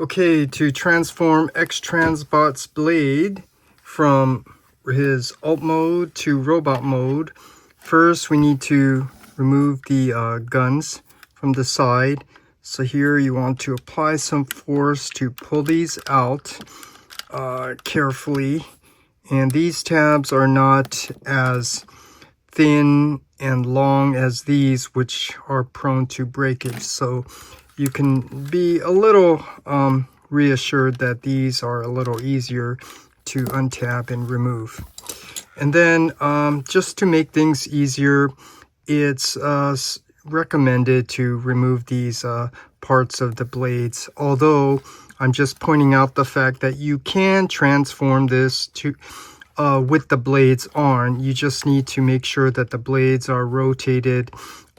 Okay, to transform X-Transbots blade from his alt mode to robot mode, first we need to remove the guns from the side. So here you want to apply some force to pull these out carefully. And these tabs are not as thin and long as these, which are prone to breakage. So you can be a little reassured that these are a little easier to untab and remove. And then just to make things easier, it's recommended to remove these parts of the blades, although I'm just pointing out the fact that you can transform this to with the blades on. You just need to make sure that the blades are rotated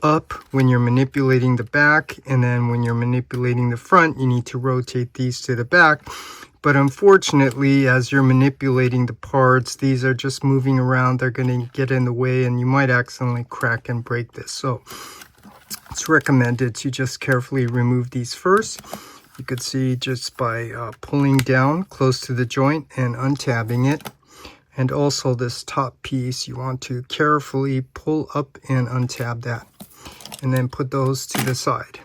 up when you're manipulating the back, and then when you're manipulating the front, you need to rotate these to the back. But unfortunately, as you're manipulating the parts, these are just moving around. They're going to get in the way, and you might accidentally crack and break this. So it's recommended to just carefully remove these first. You could see just by pulling down close to the joint and untabbing it. And also this top piece, you want to carefully pull up and untab that, and then put those to the side.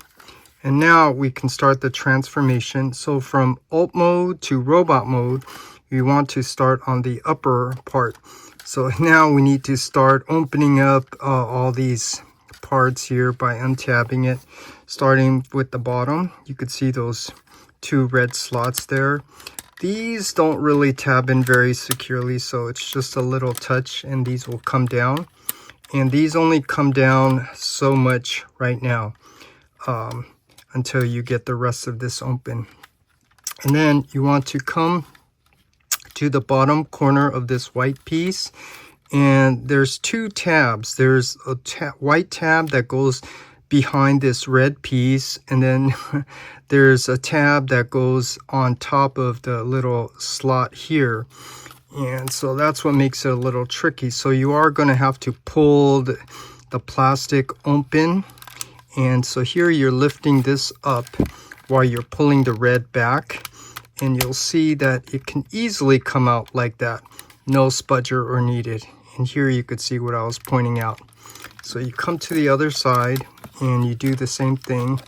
And now we can start the transformation. So from alt mode to robot mode, you want to start on the upper part. So now we need to start opening up all these parts here by untabbing it, starting with the bottom. You could see those two red slots there. These don't really tab in very securely, so it's just a little touch and these will come down. And these only come down so much right now until you get the rest of this open. And then you want to come to the bottom corner of this white piece, and there's two tabs. There's a white tab that goes behind this red piece, and then there's a tab that goes on top of the little slot here. And so that's what makes it a little tricky. So you are going to have to pull the plastic open. And so here you're lifting this up while you're pulling the red back, and you'll see that it can easily come out like that. No spudger or needed. And here you could see what I was pointing out. So you come to the other side and you do the same thing.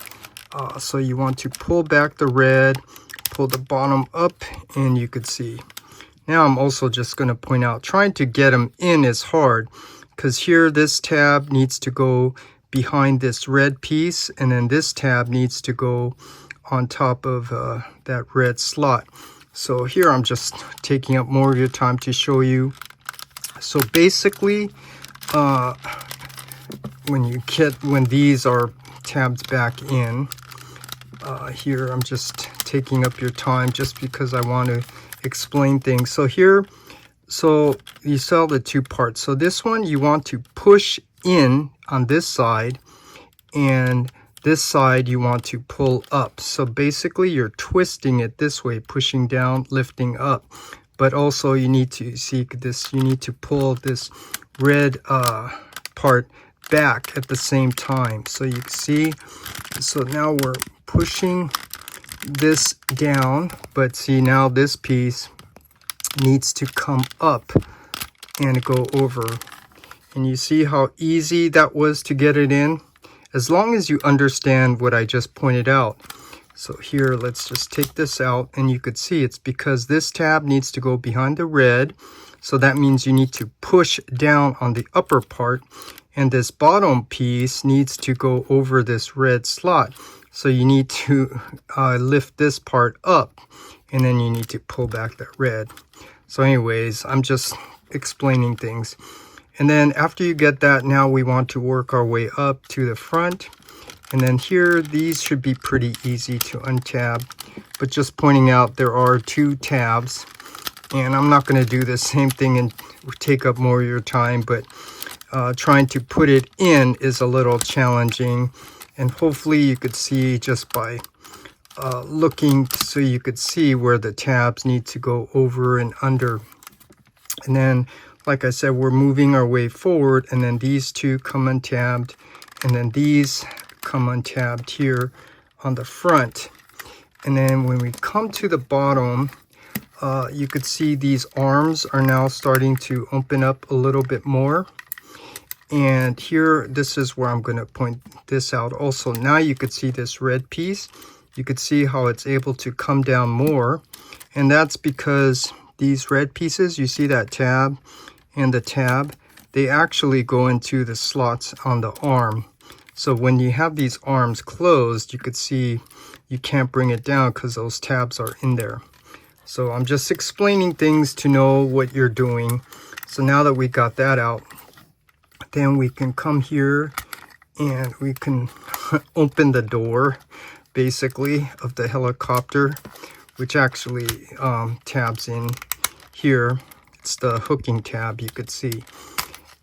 So you want to pull back the red, pull the bottom up, and you could see. Now I'm also just going to point out, trying to get them in is hard, because here this tab needs to go behind this red piece, and then this tab needs to go on top of that red slot. So here I'm just taking up more of your time to show you. So basically, when these are tabbed back in, here I'm just taking up your time just because I want to explain things. So here, so you saw the two parts. So this one you want to push in on this side, and this side you want to pull up. So basically you're twisting it this way, pushing down, lifting up. But also you need to see this, you need to pull this red part back at the same time. So you can see, so now we're pushing this down, but see now this piece needs to come up and go over. And you see how easy that was to get it in, as long as you understand what I just pointed out. So here, let's just take this out, and you could see it's because this tab needs to go behind the red. So that means you need to push down on the upper part, and this bottom piece needs to go over this red slot. So you need to lift this part up, and then you need to pull back that red. So anyways, I'm just explaining things. And then after you get that, now we want to work our way up to the front. And then here, these should be pretty easy to untab. But just pointing out, there are two tabs. And I'm not going to do the same thing and take up more of your time, but trying to put it in is a little challenging. And hopefully you could see just by looking, so you could see where the tabs need to go over and under. And then, like I said, we're moving our way forward, and then these two come untabbed, and then these come untabbed here on the front. And then when we come to the bottom, you could see these arms are now starting to open up a little bit more. And here, this is where I'm going to point this out also. Now you could see this red piece. You could see how it's able to come down more. And that's because these red pieces, you see that tab and the tab, they actually go into the slots on the arm. So when you have these arms closed, you could see you can't bring it down because those tabs are in there. So I'm just explaining things to know what you're doing. So now that we got that out, then we can come here and we can open the door, basically, of the helicopter, which actually tabs in here. It's the hooking tab, you could see.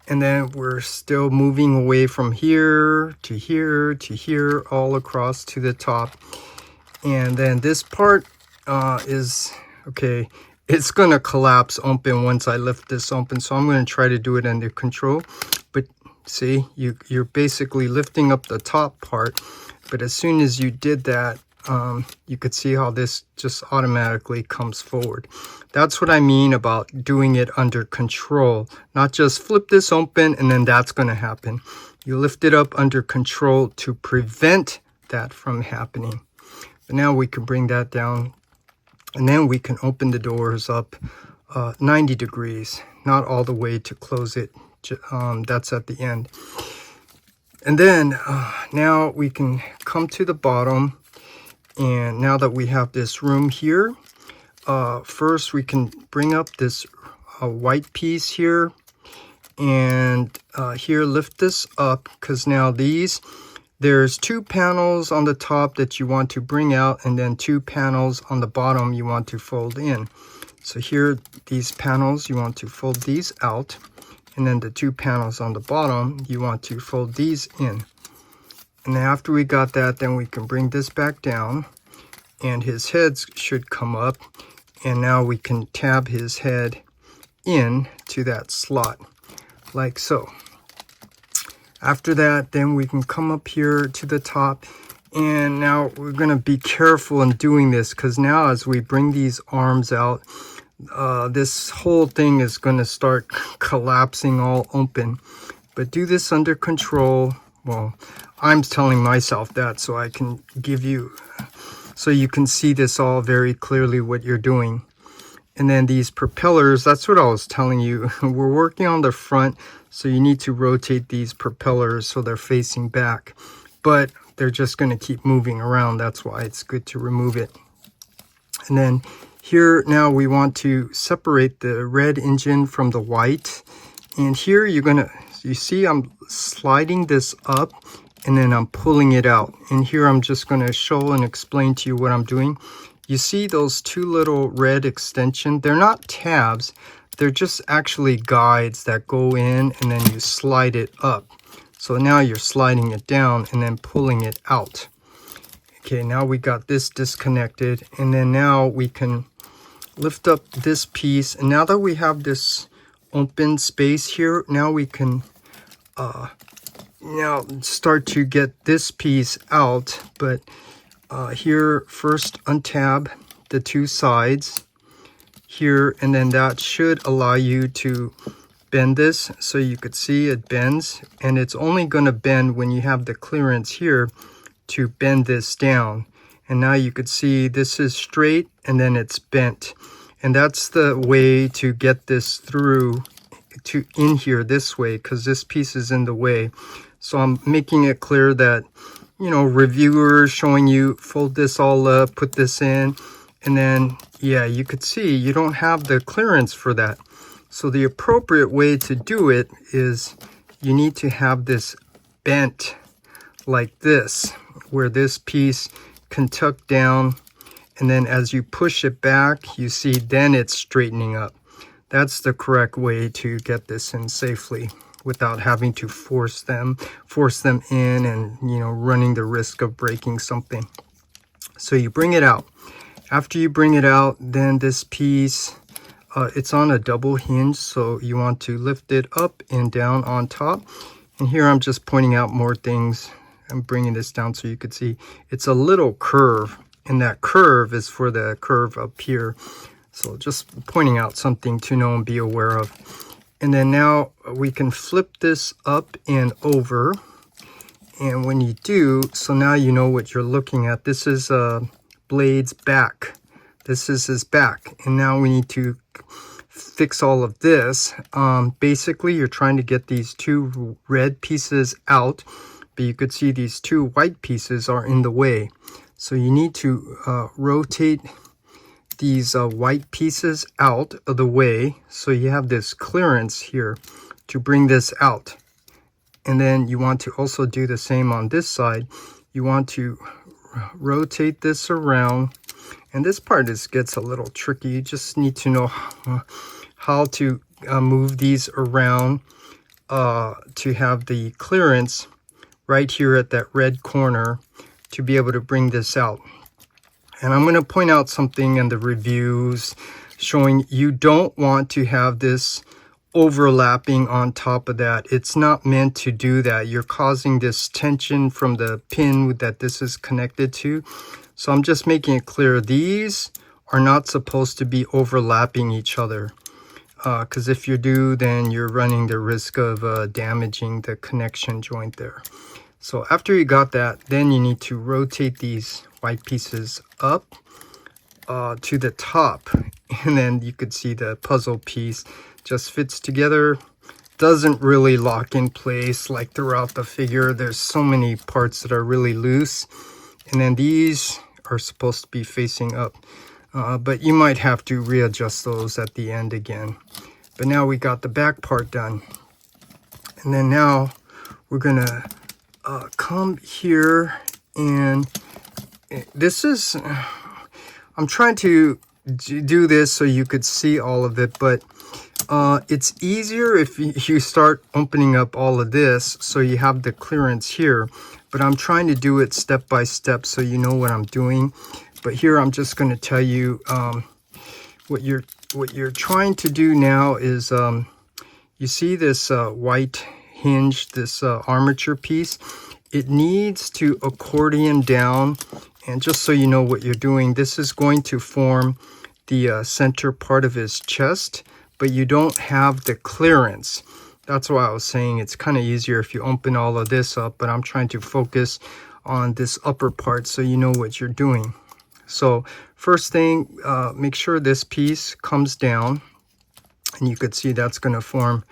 And then we're still moving away from here to here to here, all across to the top. And then this part is, okay, it's going to collapse open once I lift this open. So I'm going to try to do it under control. But see, you're basically lifting up the top part. But as soon as you did that, you could see how this just automatically comes forward. That's what I mean about doing it under control. Not just flip this open and then that's going to happen. You lift it up under control to prevent that from happening. But now we can bring that down. And then we can open the doors up 90 degrees. Not all the way to close it. That's at the end. And then now we can come to the bottom. And now that we have this room here, first we can bring up this white piece here. And here, lift this up, because now there's 2 panels on the top that you want to bring out, and then 2 panels on the bottom you want to fold in. So here, these panels, you want to fold these out. And then the 2 panels on the bottom, you want to fold these in. And after we got that, then we can bring this back down. And his heads should come up. And now we can tab his head in to that slot, like so. After that, then we can come up here to the top. And now we're going to be careful in doing this, because now as we bring these arms out, this whole thing is going to start collapsing all open. But do this under control. Well, I'm telling myself that so I can give you, so you can see this all very clearly what you're doing. And then these propellers, that's what I was telling you. We're working on the front, so you need to rotate these propellers so they're facing back. But they're just going to keep moving around. That's why it's good to remove it. And then here now we want to separate the red engine from the white. And here you see I'm sliding this up and then I'm pulling it out. And here I'm just going to show and explain to you what I'm doing. You see those 2 little red extensions? They're not tabs. They're just actually guides that go in and then you slide it up. So now you're sliding it down and then pulling it out. Okay, now we got this disconnected. And then now we can lift up this piece. And now that we have this open space here, now we can now start to get this piece out. But here, first untab the 2 sides here, and then that should allow you to bend this. So you could see it bends, and it's only going to bend when you have the clearance here to bend this down. And now you could see this is straight and then it's bent. And that's the way to get this through to in here this way, because this piece is in the way. So I'm making it clear that, you know, reviewers showing you fold this all up, put this in, and then, yeah, you could see you don't have the clearance for that. So the appropriate way to do it is you need to have this bent like this, where this piece can tuck down, and then as you push it back, you see then it's straightening up. That's the correct way to get this in safely without having to force them in and, you know, running the risk of breaking something. So you bring it out. After you bring it out, then this piece, it's on a double hinge, so you want to lift it up and down on top. And here I'm just pointing out more things. I'm bringing this down so you could see it's a little curve. and that curve is for the curve up here. So just pointing out something to know and be aware of. And then now we can flip this up and over. And when you do, so now you know what you're looking at. This is blade's back. This is his back. And now we need to fix all of this. Basically, you're trying to get these two red pieces out, but you could see these two white pieces are in the way. So you need to rotate these white pieces out of the way, so you have this clearance here to bring this out. And then you want to also do the same on this side. You want to rotate this around, and this part gets a little tricky. You just need to know how to move these around to have the clearance right here at that red corner to be able to bring this out. And I'm going to point out something in the reviews showing you don't want to have this overlapping on top of that. It's not meant to do that. You're causing this tension from the pin that this is connected to. So I'm just making it clear, these are not supposed to be overlapping each other. Because if you do, then you're running the risk of damaging the connection joint there. So after you got that, then you need to rotate these white pieces up to the top. And then you could see the puzzle piece just fits together. Doesn't really lock in place like throughout the figure. There's so many parts that are really loose. And then these are supposed to be facing up. But you might have to readjust those at the end again. But now we got the back part done. And then now we're gonna come here, and this is, I'm trying to do this so you could see all of it, but it's easier if you start opening up all of this so you have the clearance here. But I'm trying to do it step by step so you know what I'm doing. But here I'm just going to tell you what you're trying to do now is you see this white hinge, this armature piece. It needs to accordion down, and just so you know what you're doing, this is going to form the center part of his chest, but you don't have the clearance. That's why I was saying it's kind of easier if you open all of this up, but I'm trying to focus on this upper part so you know what you're doing. So first thing, make sure this piece comes down, and you could see that's going to form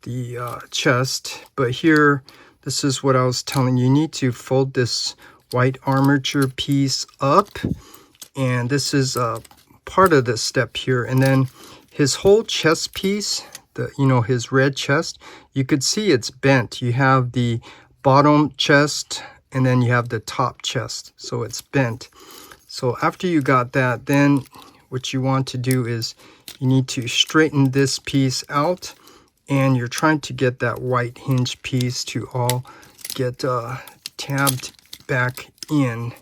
the chest. But here, this is what I was telling you. You need to fold this white armature piece up, and this is part of the step here. And then his whole chest piece, his red chest, you could see it's bent. You have the bottom chest, and then you have the top chest, so it's bent. So after you got that, then what you want to do is you need to straighten this piece out, and you're trying to get that white hinge piece to all get tabbed back in.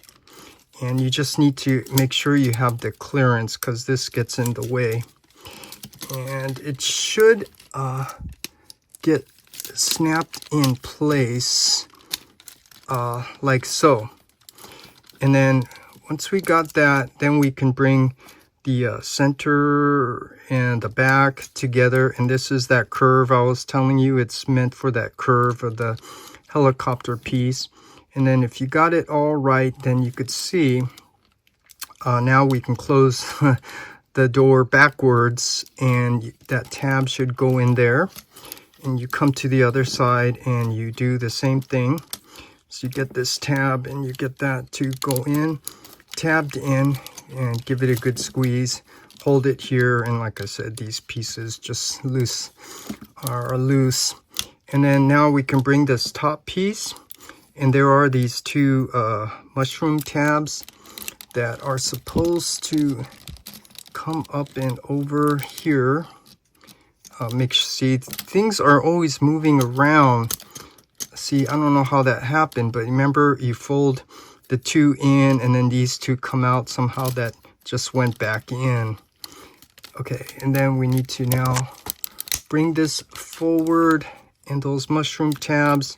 And you just need to make sure you have the clearance, because this gets in the way. And it should get snapped in place like so. And then once we got that, then we can bring the center and the back together. And this is that curve I was telling you. It's meant for that curve of the helicopter piece. And then if you got it all right, then you could see now we can close the door backwards, and that tab should go in there. And you come to the other side and you do the same thing. So you get this tab and you get that to go in, tabbed in, and give it a good squeeze. Hold it here, and like I said, these pieces just are loose. And then now we can bring this top piece, and there are these two mushroom tabs that are supposed to come up and over here. See, things are always moving around. See, I don't know how that happened, but remember, you fold the two in, and then these two come out. Somehow that just went back in. Okay, and then we need to now bring this forward, and those mushroom tabs,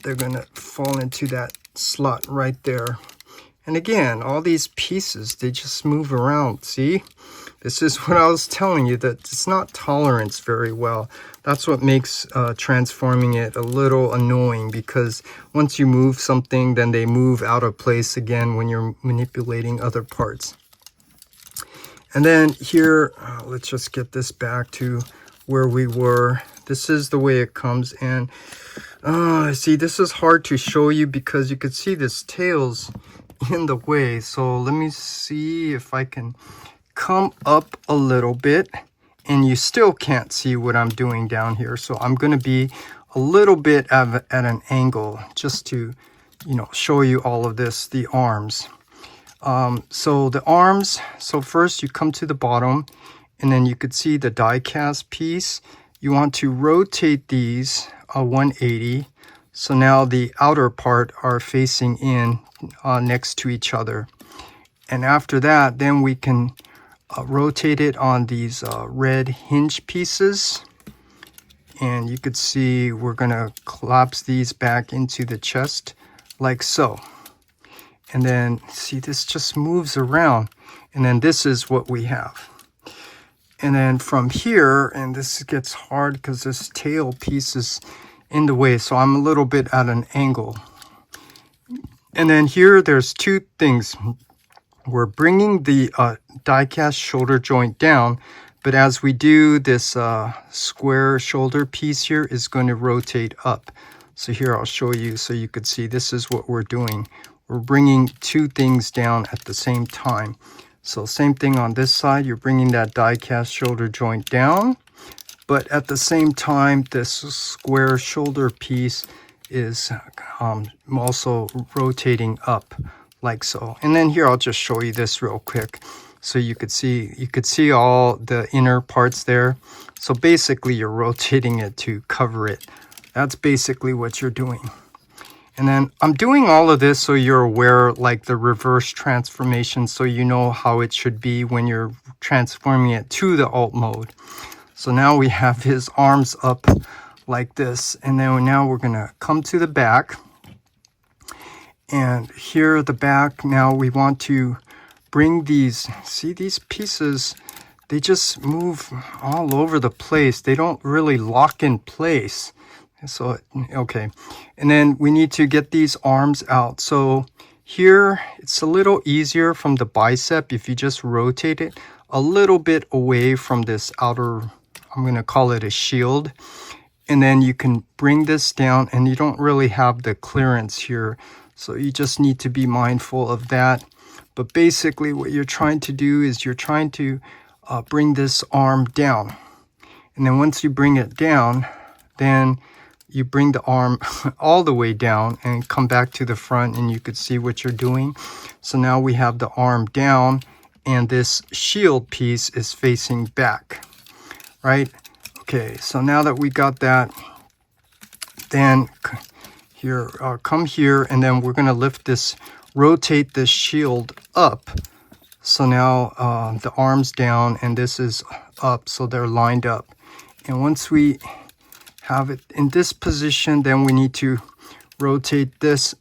they're gonna fall into that slot right there. And again, all these pieces, they just move around. See? This is what I was telling you, that it's not tolerance very well. That's what makes transforming it a little annoying, because once you move something, then they move out of place again when you're manipulating other parts. And then here, let's just get this back to where we were. This is the way it comes. And see, this is hard to show you because you could see this tail's in the way. So let me see if I can come up a little bit, and you still can't see what I'm doing down here. So I'm going to be a little bit at an angle just to, you know, show you all of this, the arms. So the arms, so first you come to the bottom, and then you could see the die cast piece. You want to rotate these 180. So now the outer part are facing in next to each other. And after that, then we can rotate it on these red hinge pieces. And you could see we're going to collapse these back into the chest like so. And then see, this just moves around. And then this is what we have. And then from here, and this gets hard because this tail piece is in the way, so I'm a little bit at an angle. And then here, there's two things. We're bringing the die cast shoulder joint down, but as we do, this square shoulder piece here is going to rotate up. So here I'll show you so you could see this is what we're doing. We're bringing two things down at the same time. So same thing on this side, you're bringing that die cast shoulder joint down, but at the same time, this square shoulder piece is also rotating up like so. And then here, I'll just show you this real quick so you could see all the inner parts there. So basically, you're rotating it to cover it. That's basically what you're doing. And then I'm doing all of this so you're aware, like the reverse transformation, so you know how it should be when you're transforming it to the alt mode. So now we have his arms up like this. And then now we're going to come to the back. And here at the back, now we want to bring these, see these pieces, they just move all over the place. They don't really lock in place. So, okay. And then we need to get these arms out. So here, it's a little easier from the bicep if you just rotate it a little bit away from this outer, I'm going to call it a shield. And then you can bring this down, and you don't really have the clearance here. So you just need to be mindful of that. But basically what you're trying to do is you're trying to bring this arm down. And then once you bring it down, then you bring the arm all the way down and come back to the front, and you could see what you're doing. So now we have the arm down, and this shield piece is facing back, right? Okay, so now that we got that, then here, come here, and then we're going to lift this, rotate this shield up. So now the arm's down, and this is up, so they're lined up. And once we have it in this position, then we need to rotate this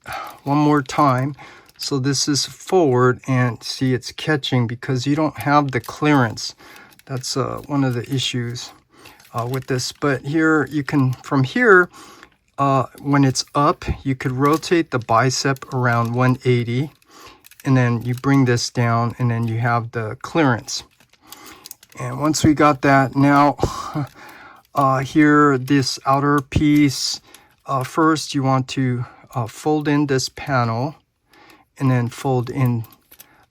one more time. So this is forward, and see it's catching because you don't have the clearance. That's one of the issues with this. But here you can, from here, when it's up, you could rotate the bicep around 180, and then you bring this down, and then you have the clearance. And once we got that, now here, this outer piece, first you want to fold in this panel, and then fold in,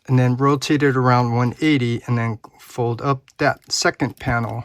and then rotate it around 180, and then fold up that second panel.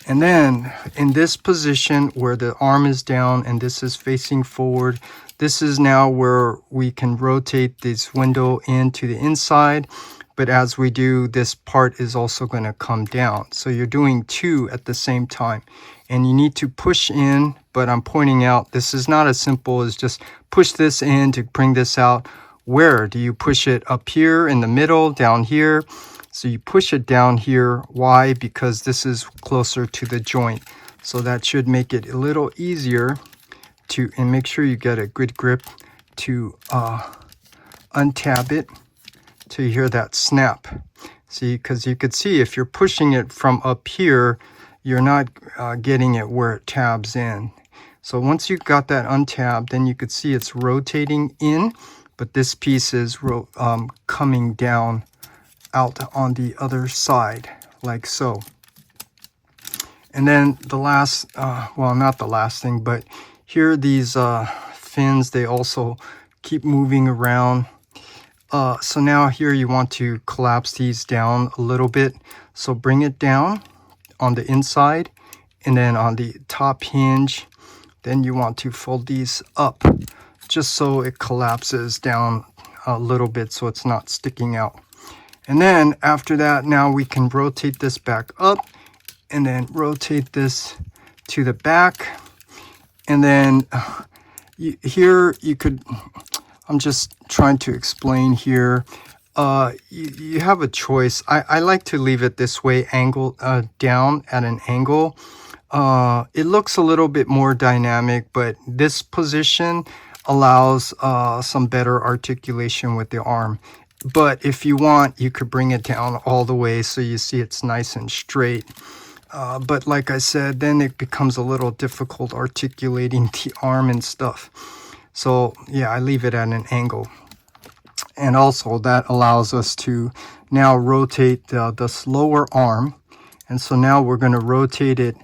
And then in this position where the arm is down and this is facing forward, this is now where we can rotate this window into the inside. But as we do, this part is also going to come down. So you're doing two at the same time. And you need to push in, but I'm pointing out this is not as simple as just push this in to bring this out. Where do you push it? Up here, in the middle, down here? So you push it down here. Why? Because this is closer to the joint. So that should make it a little easier to, and make sure you get a good grip to untab it till you hear that snap. See, because you could see if you're pushing it from up here, you're not getting it where it tabs in. So once you got that untabbed, then you could see it's rotating in, but this piece is coming down out on the other side, like so. And then the last, well, not the last thing, but here these fins, they also keep moving around. So now here you want to collapse these down a little bit. So bring it down on the inside, and then on the top hinge, then you want to fold these up just so it collapses down a little bit so it's not sticking out. And then after that, now we can rotate this back up and then rotate this to the back. And then here you could, I'm just trying to explain here. You have a choice. I like to leave it this way, angle down at an angle. It looks a little bit more dynamic, but this position allows some better articulation with the arm. But if you want, you could bring it down all the way so you see it's nice and straight. But like I said, then it becomes a little difficult articulating the arm and stuff. So yeah, I leave it at an angle. And also that allows us to now rotate this lower arm. And so now we're going to rotate it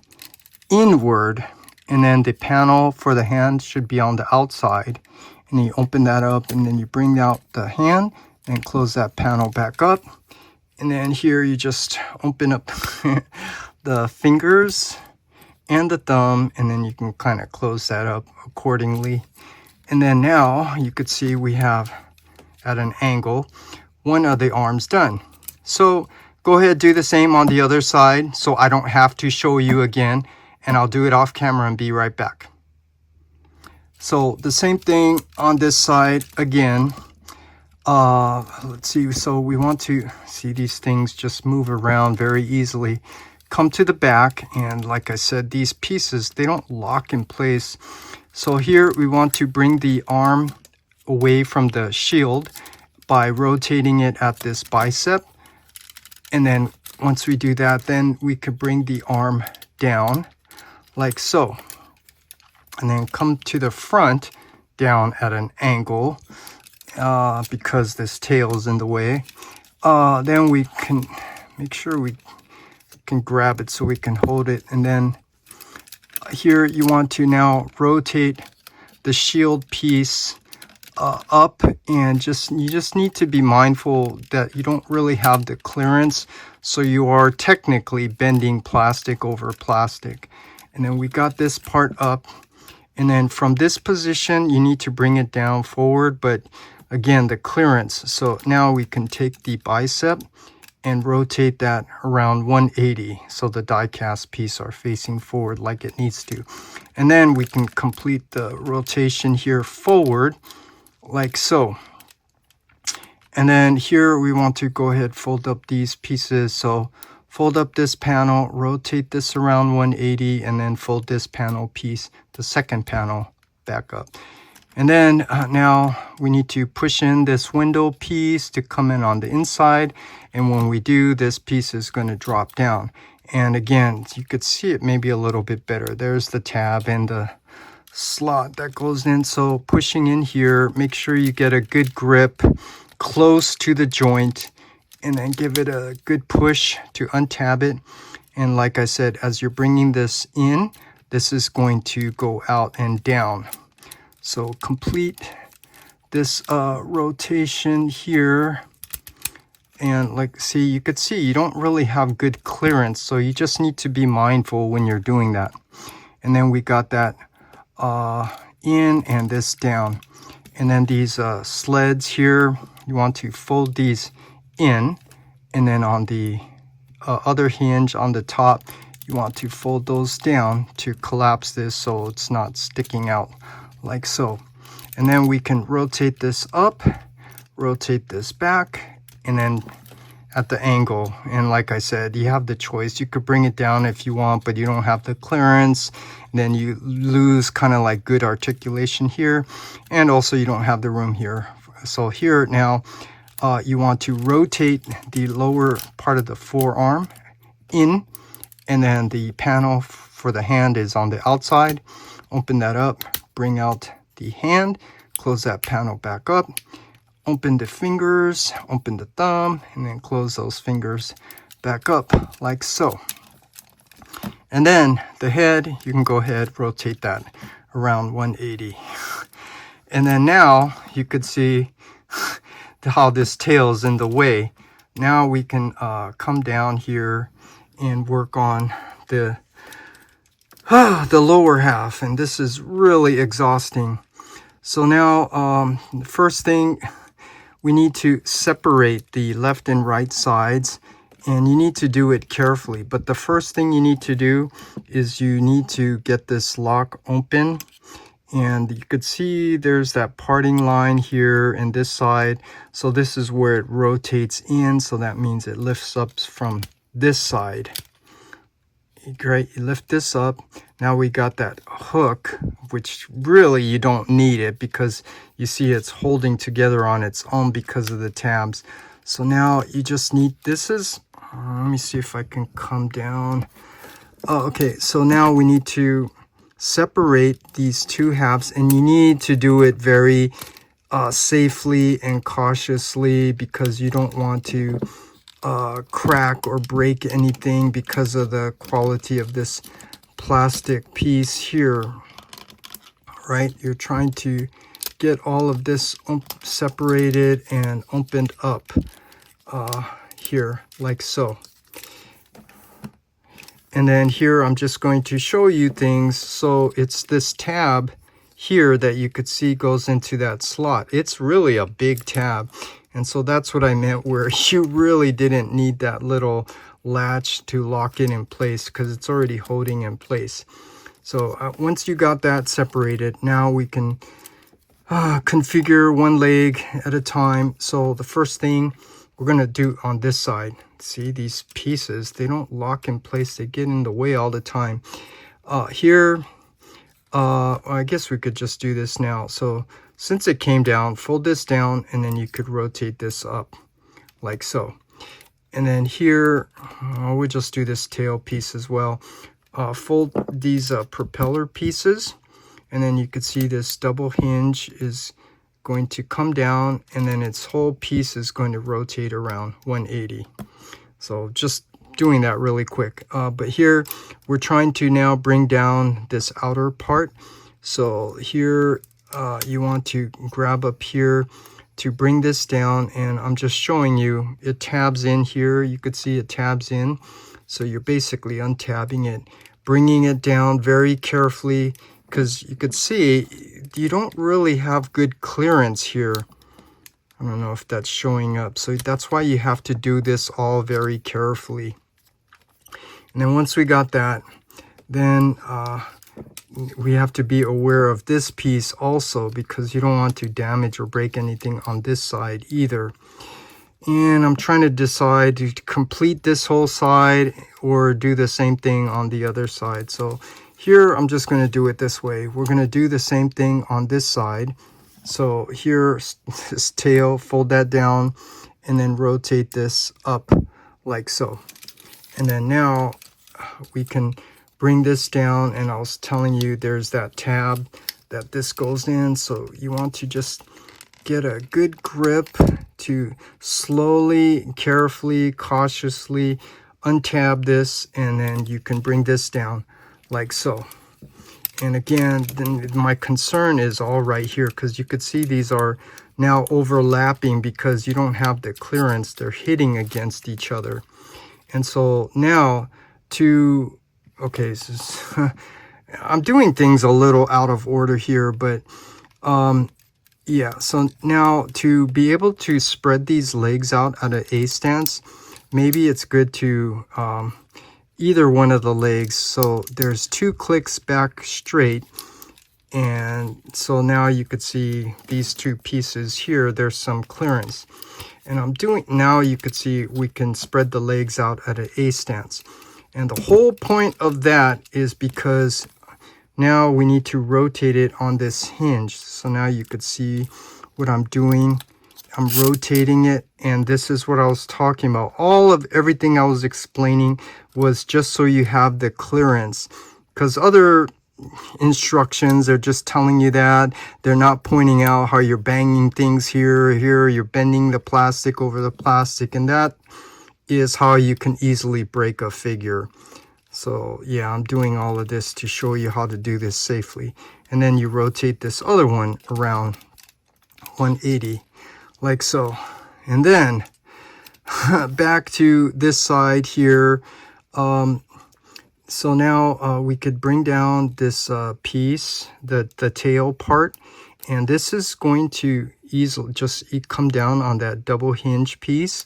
inward, and then the panel for the hand should be on the outside. And you open that up, and then you bring out the hand and close that panel back up. And then here you just open up the fingers and the thumb, and then you can kind of close that up accordingly. And then now you could see we have at an angle one of the arms done. So go ahead, do the same on the other side so I don't have to show you again, and I'll do it off camera and be right back. So the same thing on this side again. Let's see, so we want to see these things just move around very easily. Come to the back, and like I said, these pieces, they don't lock in place. So here we want to bring the arm away from the shield by rotating it at this bicep. And then once we do that, then we could bring the arm down like so. And then come to the front down at an angle because this tail is in the way. Then we can make sure we can grab it so we can hold it. And then here you want to now rotate the shield piece up, and you just need to be mindful that you don't really have the clearance, so you are technically bending plastic over plastic. And then we got this part up, and then from this position you need to bring it down forward, but again, the clearance. So now we can take the bicep and rotate that around 180 so the die cast piece are facing forward like it needs to. And then we can complete the rotation here forward like so. And then here we want to go ahead, fold up these pieces. So fold up this panel, rotate this around 180, and then fold this panel piece, the second panel, back up. And then now we need to push in this window piece to come in on the inside. And when we do, this piece is going to drop down. And again, you could see it maybe a little bit better. There's the tab and the slot that goes in. So pushing in here, make sure you get a good grip close to the joint, and then give it a good push to untab it. And like I said, as you're bringing this in, this is going to go out and down. So complete this rotation here. And like, see, you could see you don't really have good clearance, so you just need to be mindful when you're doing that. And then we got that in and this down. And then these sleds here, you want to fold these in, and then on the other hinge on the top, you want to fold those down to collapse this so it's not sticking out like so. And then we can rotate this up, rotate this back, and then at the angle. And like I said, you have the choice. You could bring it down if you want, but you don't have the clearance. And then you lose kind of like good articulation here. And also you don't have the room here So here now, you want to rotate the lower part of the forearm in, and then the panel for the hand is on the outside. Open that up, bring out the hand, close that panel back up, open the fingers, open the thumb, and then close those fingers back up like so. And then the head, you can go ahead, rotate that around 180. And then now you could see how this tail is in the way. Now we can come down here and work on the lower half, and this is really exhausting. So now the first thing, we need to separate the left and right sides, and you need to do it carefully. But the first thing you need to do is you need to get this lock open, and you could see there's that parting line here and this side. So this is where it rotates in, so that means it lifts up from this side. Great, you lift this up. Now we got that hook, which really you don't need it because you see it's holding together on its own because of the tabs. So now you just need, this is, let me see if I can come down. Oh, okay, so now we need to separate these two halves, and you need to do it very safely and cautiously because you don't want to crack or break anything because of the quality of this plastic piece here, right? You're trying to get all of this separated and opened up here like so. And then here I'm just going to show you things. So it's this tab here that you could see goes into that slot. It's really a big tab. And so that's what I meant, where you really didn't need that little latch to lock it in place because it's already holding in place. So once you got that separated, now we can configure one leg at a time. So the first thing we're going to do on this side, see these pieces, they don't lock in place, they get in the way all the time. Here, I guess we could just do this now. So since it came down, fold this down, and then you could rotate this up like so. And then here, we'll just do this tail piece as well. Fold these propeller pieces, and then you could see this double hinge is going to come down, and then its whole piece is going to rotate around 180. So just doing that really quick. But here, we're trying to now bring down this outer part. So here, you want to grab up here to bring this down, and I'm just showing you it tabs in here. You could see it tabs in, so you're basically untabbing it, bringing it down very carefully, because you could see you don't really have good clearance here. I don't know if that's showing up, so that's why you have to do this all very carefully. And then once we got that, then we have to be aware of this piece also, because you don't want to damage or break anything on this side either. And I'm trying to decide to complete this whole side or do the same thing on the other side. So here I'm just going to do it this way. We're going to do the same thing on this side. So here, this tail, fold that down, and then rotate this up like so. And then now we can bring this down, and I was telling you there's that tab that this goes in, so you want to just get a good grip to slowly, carefully, cautiously untab this, and then you can bring this down like so. And again, then my concern is all right here, because you could see these are now overlapping because you don't have the clearance. They're hitting against each other. And so now to okay, so I'm doing things a little out of order here, but yeah, so now to be able to spread these legs out at an A stance, maybe it's good to either one of the legs. So there's 2 clicks back straight, and so now you could see these 2 pieces here, there's some clearance. And I'm doing, now you could see we can spread the legs out at an A stance. And the whole point of that is because now we need to rotate it on this hinge. So now you could see what I'm doing. I'm rotating it, and this is what I was talking about. All of everything I was explaining was just so you have the clearance, because other instructions are just telling you that. They're not pointing out how you're banging things here, you're bending the plastic over the plastic, and that is how you can easily break a figure. So yeah, I'm doing all of this to show you how to do this safely. And then you rotate this other one around 180 like so. And then back to this side here. So now we could bring down this piece, the tail part, and this is going to easily just come down on that double hinge piece,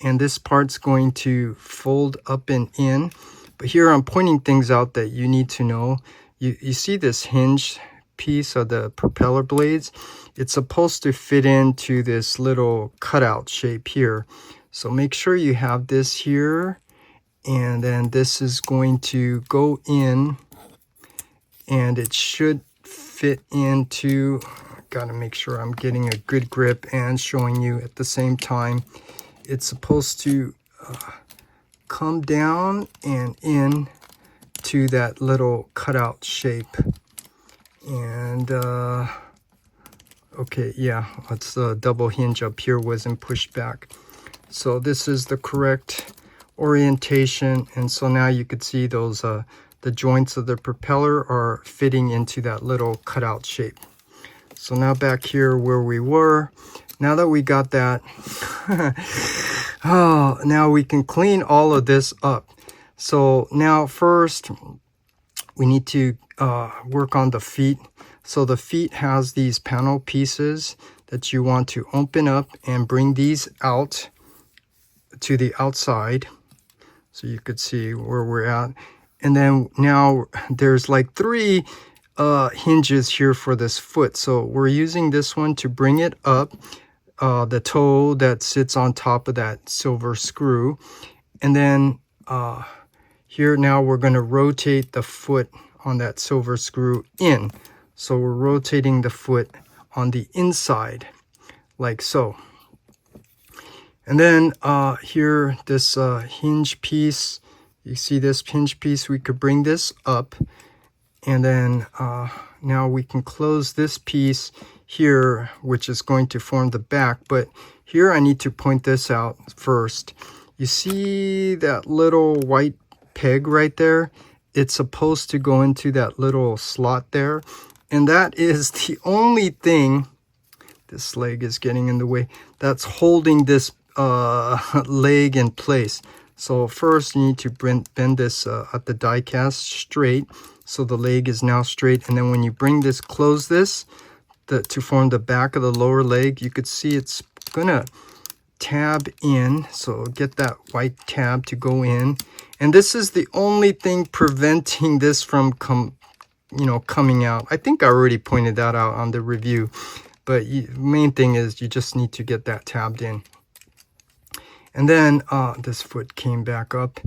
and this part's going to fold up and in. But here I'm pointing things out that you need to know. You see this hinge piece of the propeller blades? It's supposed to fit into this little cutout shape here. So make sure you have this here. And then this is going to go in, and it should fit into, gotta make sure I'm getting a good grip and showing you at the same time. It's supposed to come down and in to that little cutout shape. And okay, yeah, it's the double hinge up here wasn't pushed back. So this is the correct orientation, and so now you could see those the joints of the propeller are fitting into that little cutout shape. So now back here where we were, now that we got that, oh, now we can clean all of this up. So now first we need to work on the feet. So the feet has these panel pieces that you want to open up and bring these out to the outside, so you could see where we're at. And then now there's like 3 hinges here for this foot. So we're using this one to bring it up, the toe that sits on top of that silver screw. And then here now we're going to rotate the foot on that silver screw in. So we're rotating the foot on the inside like so. And then here, this hinge piece, you see this hinge piece, we could bring this up. And then now we can close this piece here, which is going to form the back. But here I need to point this out first. You see that little white peg right there? It's supposed to go into that little slot there. And that is the only thing, this leg is getting in the way, that's holding this leg in place. So first you need to bend this at the die cast straight, so the leg is now straight. And then when you bring this, close this to form the back of the lower leg, you could see it's gonna tab in. So get that white tab to go in, and this is the only thing preventing this from coming out. I think I already pointed that out on the review, but main thing is you just need to get that tabbed in. And then this foot came back up.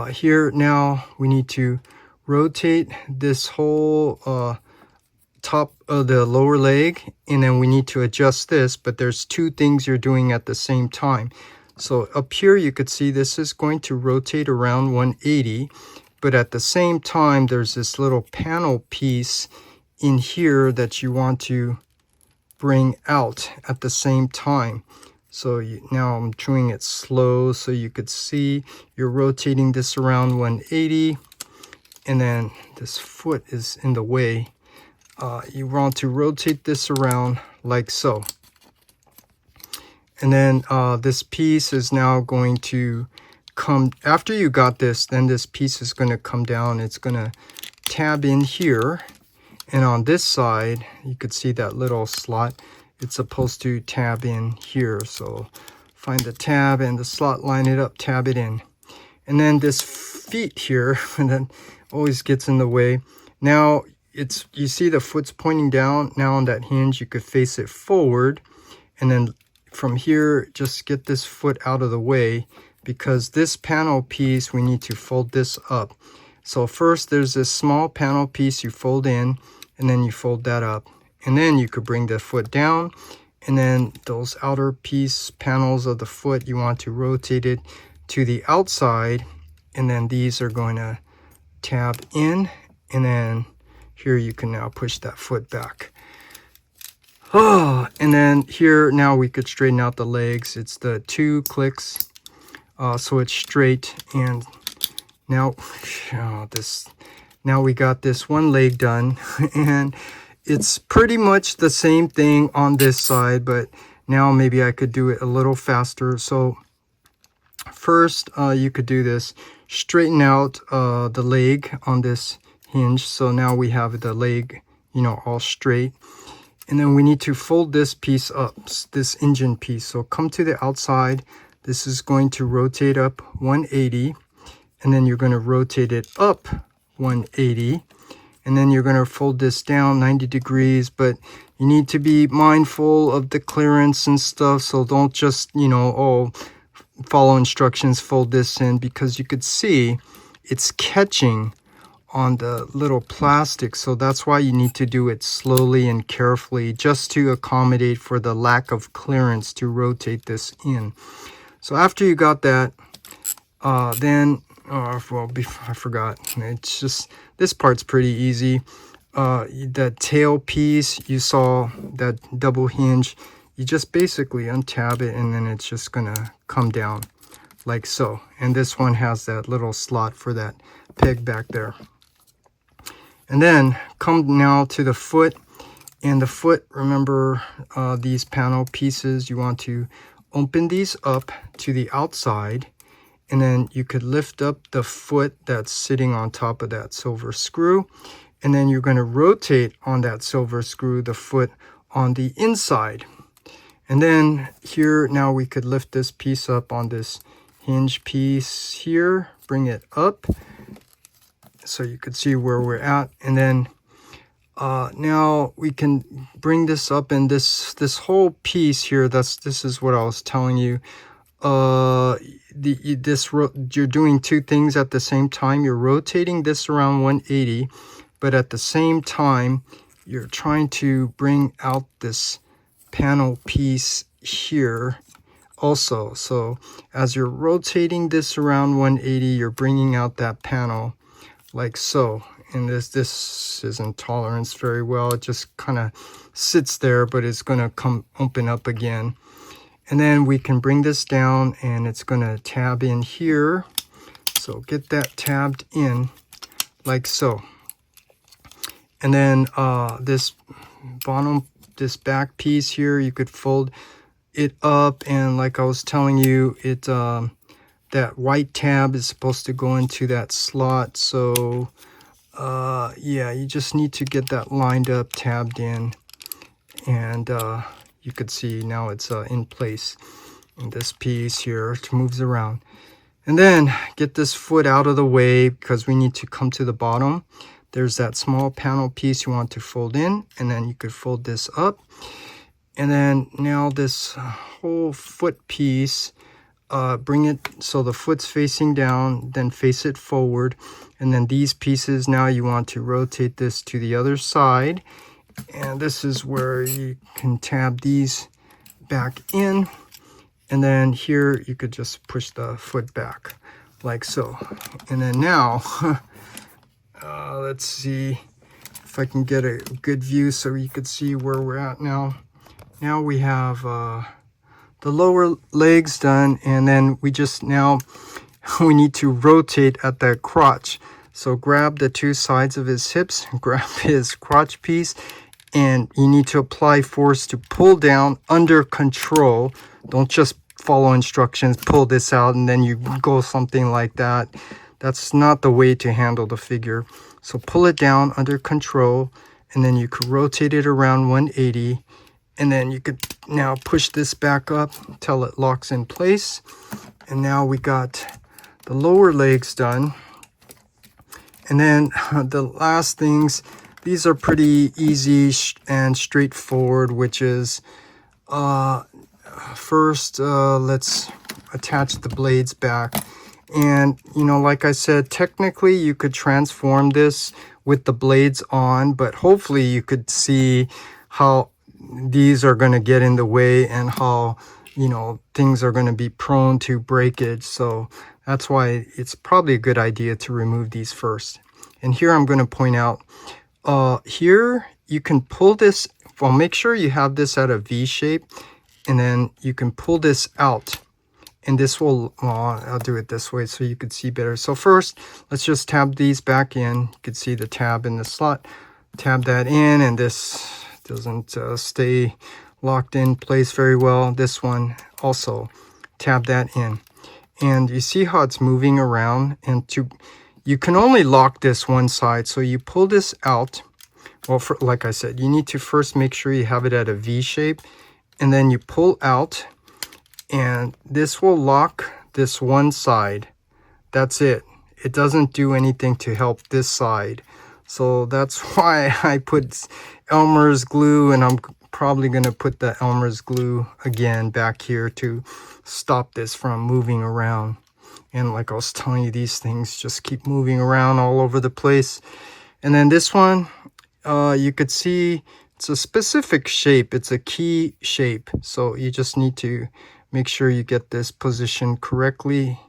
Here now we need to rotate this whole top of the lower leg, and then we need to adjust this, but there's 2 things you're doing at the same time. So up here you could see this is going to rotate around 180, but at the same time there's this little panel piece in here that you want to bring out at the same time. So now I'm doing it slow so you could see you're rotating this around 180, and then this foot is in the way. You want to rotate this around like so. And then this piece is now going to come, after you got this, then this piece is going to come down. It's going to tab in here. And on this side, you could see that little slot. It's supposed to tab in here. So find the tab and the slot, line it up, tab it in. And then this feet here, and then always gets in the way. Now you see the foot's pointing down. Now on that hinge, you could face it forward. And then from here, just get this foot out of the way, because this panel piece, we need to fold this up. So first there's this small panel piece you fold in, and then you fold that up. And then you could bring the foot down, And then those outer piece panels of the foot, you want to rotate it to the outside. And then these are going to tab in. And then here you can now push that foot back. Oh, and then here now we could straighten out the legs. It's the 2 clicks, so it's straight. And now, now we got this one leg done, and it's pretty much the same thing on this side, but now maybe I could do it a little faster. So first, you could do this, straighten out the leg on this hinge. So now we have the leg, you know, all straight. And then we need to fold this piece up, this engine piece. So come to the outside. This is going to rotate up 180. And then you're going to rotate it up 180. And then you're going to fold this down 90 degrees. But you need to be mindful of the clearance and stuff. So don't just, you know, follow instructions, fold this in. Because you could see it's catching on the little plastic, so that's why you need to do it slowly and carefully, just to accommodate for the lack of clearance to rotate this in. So after you got that, then I forgot, it's just, this part's pretty easy. The tail piece, you saw that double hinge, you just basically untab it and then it's just gonna come down like so. And this one has that little slot for that peg back there. And then come now to the foot. And the foot, remember these panel pieces, you want to open these up to the outside. And then you could lift up the foot that's sitting on top of that silver screw. And then you're going to rotate on that silver screw the foot on the inside. And then here, now we could lift this piece up on this hinge piece here, bring it up, so you could see where we're at. And then now we can bring this up, and this whole piece here, this is what I was telling you. You're doing 2 things at the same time. You're rotating this around 180, but at the same time you're trying to bring out this panel piece here also. So as you're rotating this around 180, you're bringing out that panel like so. And this isn't tolerance very well. It just kind of sits there, but it's going to come open up again. And then we can bring this down, and it's going to tab in here. So get that tabbed in like so. And then this back piece here, you could fold it up, and like I was telling you, that white tab is supposed to go into that slot. So yeah, you just need to get that lined up, tabbed in, and you could see now it's in place. And this piece here, it moves around. And then get this foot out of the way, because we need to come to the bottom. There's that small panel piece you want to fold in, and then you could fold this up. And then now this whole foot piece, bring it so the foot's facing down, then face it forward. And then these pieces, now you want to rotate this to the other side. And this is where you can tab these back in. And then here you could just push the foot back like so. And then now, let's see if I can get a good view so you could see where we're at now. Now we have the lower legs done, and then we need to rotate at that crotch. So grab the 2 sides of his hips, grab his crotch piece, and you need to apply force to pull down under control. Don't just follow instructions, pull this out, and then you go something like that. That's not the way to handle the figure. So pull it down under control, and then you could rotate it around 180. And then you could now push this back up until it locks in place. And now we got the lower legs done. And then the last things, these are pretty easy and straightforward, which is first let's attach the blades back. And you know, like I said, technically you could transform this with the blades on, but hopefully you could see how these are going to get in the way and how, you know, things are going to be prone to breakage. So that's why it's probably a good idea to remove these first. And here I'm going to point out, here you can pull this, well, make sure you have this at a V shape, and then you can pull this out. And this will, well, I'll do it this way so you can see better. So first, let's just tab these back in. You can see the tab in the slot. Tab that in, and this doesn't stay locked in place very well. This one also, tab that in. And you see how it's moving around, and you can only lock this one side. So you pull this out. Well, like I said, you need to first make sure you have it at a V shape, and then you pull out, and this will lock this one side. That's it. It doesn't do anything to help this side. So that's why I put Elmer's glue, and I'm probably going to put the Elmer's glue again back here to stop this from moving around. And like I was telling you, these things just keep moving around all over the place. And then this one, you could see it's a specific shape. It's a key shape. So you just need to make sure you get this position correctly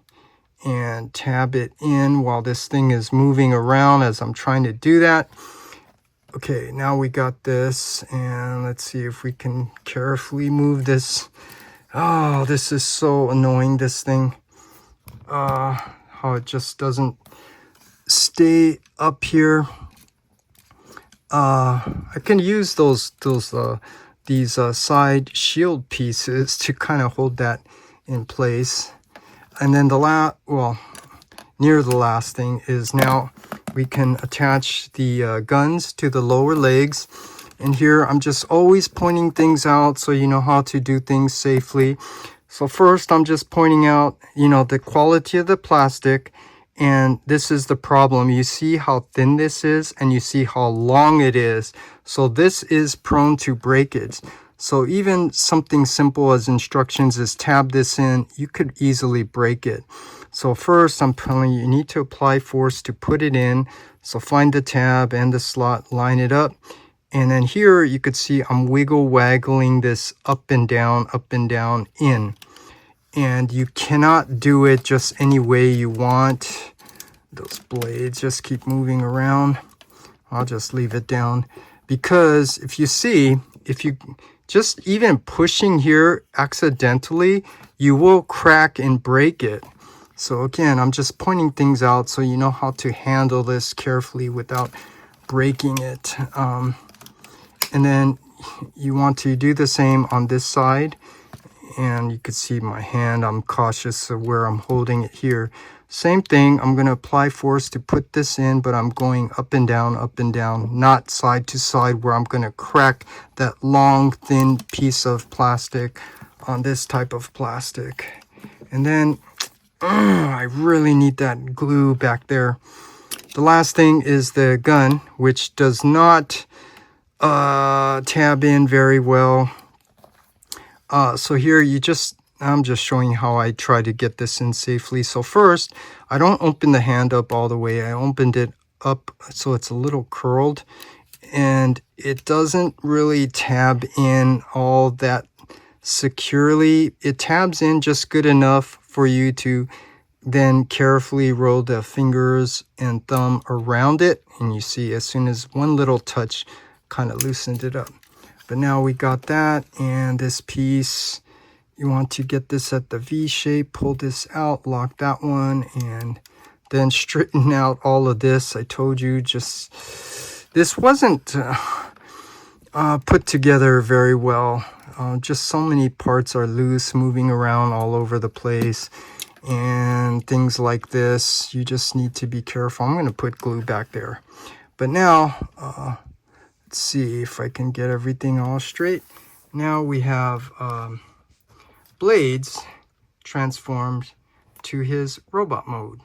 and tab it in while this thing is moving around as I'm trying to do that. Okay, now we got this, and let's see if we can carefully move this. Oh, this is so annoying, this thing. How it just doesn't stay up here. I can use these side shield pieces to kind of hold that in place. And then near the last thing is now we can attach the guns to the lower legs. And here I'm just always pointing things out so you know how to do things safely. So first I'm just pointing out, you know, the quality of the plastic. And this is the problem. You see how thin this is, and you see how long it is. So this is prone to breakage. So even something simple as instructions is tab this in, you could easily break it. So first I'm telling you, you need to apply force to put it in. So find the tab and the slot, line it up. And then here you could see I'm waggling this up and down in. And you cannot do it just any way you want. Those blades just keep moving around. I'll just leave it down. Because if you just even pushing here accidentally, you will crack and break it. So again, I'm just pointing things out so you know how to handle this carefully without breaking it. And then you want to do the same on this side. And you can see my hand, I'm cautious of where I'm holding it here. Same thing, I'm going to apply force to put this in, but I'm going up and down, not side to side where I'm going to crack that long, thin piece of plastic on this type of plastic. And then, I really need that glue back there. The last thing is the gun, which does not tab in very well. So here I'm just showing how I try to get this in safely. So first, I don't open the hand up all the way. I opened it up so it's a little curled, and it doesn't really tab in all that securely. It tabs in just good enough for you to then carefully roll the fingers and thumb around it. And you see, as soon as one little touch kind of loosened it up. But now we got that, and this piece, you want to get this at the V shape, pull this out, lock that one, and then straighten out all of this. I told you, this wasn't put together very well. Just so many parts are loose, moving around all over the place, and things like this. You just need to be careful. I'm going to put glue back there. But now, let's see if I can get everything all straight. Now we have blades transformed to his robot mode.